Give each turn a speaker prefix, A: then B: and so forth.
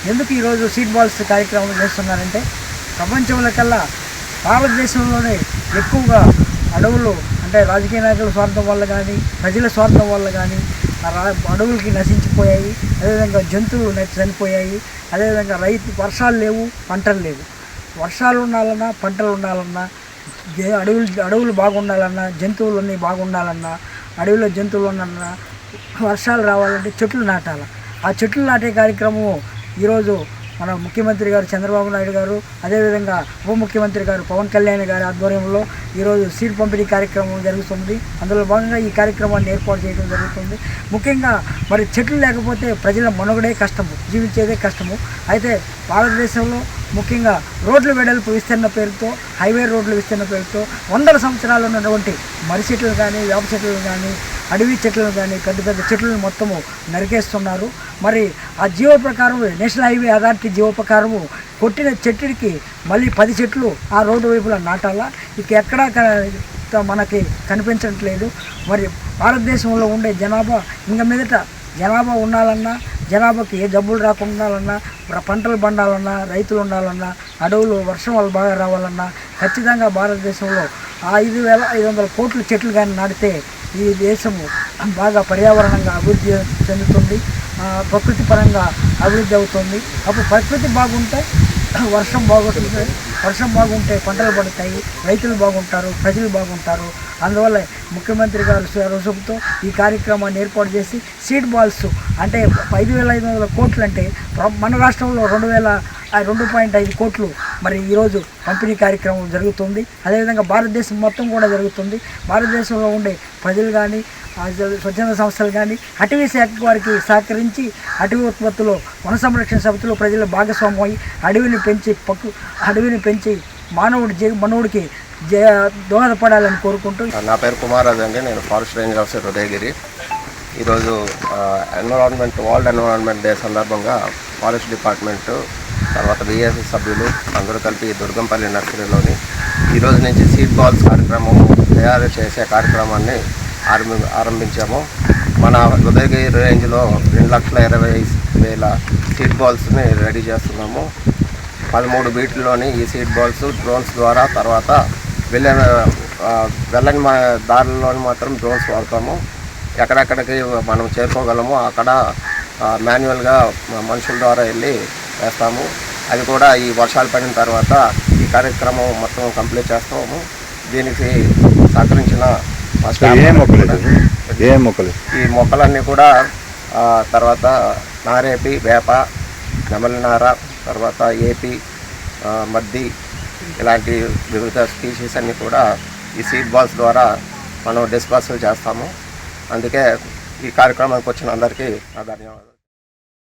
A: ఎందుకు ఈరోజు seed balls కార్యక్రమం చేస్తున్నారంటే ప్రపంచంలో కల్లా భారతదేశంలోనే ఎక్కువగా అడవులు అంటే రాజకీయ నాయకుల స్వార్థం వల్ల కానీ ప్రజల స్వార్థం వల్ల కానీ అడవులకి నశించిపోయాయి. అదేవిధంగా జంతువులు చనిపోయాయి. అదేవిధంగా వర్షాలు లేవు, పంటలు లేవు. వర్షాలు ఉండాలన్నా, పంటలు ఉండాలన్నా, అడవులు బాగుండాలన్నా, జంతువులన్నీ బాగుండాలన్నా, అడవిలో జంతువులు ఉన్నాలన్నా, వర్షాలు రావాలంటే చెట్లు నాటాలి. ఆ చెట్లు నాటే కార్యక్రమం ఈరోజు మన ముఖ్యమంత్రి గారు చంద్రబాబు నాయుడు గారు, అదేవిధంగా ఉప ముఖ్యమంత్రి గారు పవన్ కళ్యాణ్ గారి ఆధ్వర్యంలో ఈరోజు సీడ్ పంపిణీ కార్యక్రమం జరుగుతుంది. అందులో భాగంగా ఈ కార్యక్రమాన్ని ఏర్పాటు చేయడం జరుగుతుంది. ముఖ్యంగా మరి చెట్లు లేకపోతే ప్రజల మనుగడే కష్టము, జీవించేదే కష్టము. అయితే భారతదేశంలో ముఖ్యంగా రోడ్ల వెడల్పు విస్తరణ పేరుతో, హైవే రోడ్ల విస్తరణ పేరుతో వందల సంవత్సరాలు ఉన్నటువంటి మర్రి చెట్లు కానీ, వేప చెట్లు కానీ, అడవి చెట్లను కానీ, పెద్ద పెద్ద చెట్లను మొత్తము నరికేస్తున్నారు. మరి ఆ జీవో ప్రకారం నేషనల్ హైవే అథారిటీ జీవో ప్రకారము కొట్టిన చెట్టుకి మళ్ళీ 10 చెట్లు ఆ రోడ్డు వైపులా నాటాలా. ఇక ఎక్కడా మనకి కనిపించట్లేదు. మరి భారతదేశంలో ఉండే జనాభా ఇంక మీదట జనాభా ఉండాలన్నా, జనాభాకి ఏ జబ్బులు రాకుండా ఉండాలన్నా, పంటలు పండాలన్నా, రైతులు ఉండాలన్నా, అడవులు వర్షం వల్ల బాగా రావాలన్నా ఖచ్చితంగా భారతదేశంలో 5,500 కోట్ల చెట్లు కానీ నాటితే ఈ దేశము బాగా పర్యావరణంగా అభివృద్ధి చెందుతుంది, ప్రకృతి పరంగా అభివృద్ధి అవుతుంది. అప్పుడు ప్రకృతి బాగుంటే వర్షం బాగుంటుంది, వర్షం బాగుంటే పంటలు పడతాయి, రైతులు బాగుంటారు, ప్రజలు బాగుంటారు. అందువల్ల ముఖ్యమంత్రి గారు రుసుముతో ఈ కార్యక్రమాన్ని ఏర్పాటు చేసి సీడ్ బాల్స్ అంటే 5,500 కోట్లు అంటే మన రాష్ట్రంలో 2.5 కోట్లు మరి ఈరోజు పంపిణీ కార్యక్రమం జరుగుతుంది. అదేవిధంగా భారతదేశం మొత్తం కూడా జరుగుతుంది. భారతదేశంలో ఉండే ప్రజలు కానీ, స్వచ్ఛంద సంస్థలు కానీ అటవీ శాఖ వారికి సహకరించి అటవీ ఉత్పత్తులు, వన సంరక్షణ సమితిలో ప్రజల భాగస్వామ్యం అడవిని పెంచి మానవుడికి దోహదపడాలని కోరుకుంటూ.
B: నా పేరు కుమారాజు అండి. నేను ఫారెస్ట్ రేంజర్ ఆఫీసర్ ఉదయగిరి. ఈరోజు వరల్డ్ ఎన్విరాన్మెంట్ డే సందర్భంగా ఫారెస్ట్ డిపార్ట్మెంటు, తర్వాత బిఎస్ఎస్ సభ్యులు అందరూ కలిపి దుర్గంపల్లి నర్సరీలోని ఈరోజు నుంచి సీడ్ బాల్స్ కార్యక్రమం తయారు చేసే కార్యక్రమాన్ని ఆరంభించాము. మన ఉదయగిరి రేంజ్లో 2,20,000 సీడ్ బాల్స్ని రెడీ చేస్తున్నాము. 13 బీట్లలోని ఈ సీడ్ బాల్స్ డ్రోన్స్ ద్వారా, తర్వాత వెళ్ళని దారుల్లోని మాత్రం డ్రోన్స్ వాడతాము. ఎక్కడెక్కడికి మనం చేరుకోగలమో అక్కడ మాన్యువల్గా మనుషుల ద్వారా వెళ్ళి వేస్తాము. అది కూడా ఈ వర్షాలు పడిన తర్వాత ఈ కార్యక్రమం మొత్తం కంప్లీట్ చేస్తాము. దీనికి సహకరించిన మా స్టాఫ్ ఈ మొక్కలన్నీ కూడా తర్వాత నారేపి, వేప, నెమలినార, తర్వాత ఏపి, మద్ది ఇలాంటి వివిధ స్పీషీస్ అన్నీ కూడా ఈ సీడ్ బాల్స్ ద్వారా మనం డిస్పర్సల్ చేస్తాము. అందుకే ఈ కార్యక్రమానికి వచ్చిన అందరికీ నా ధన్యవాదాలు.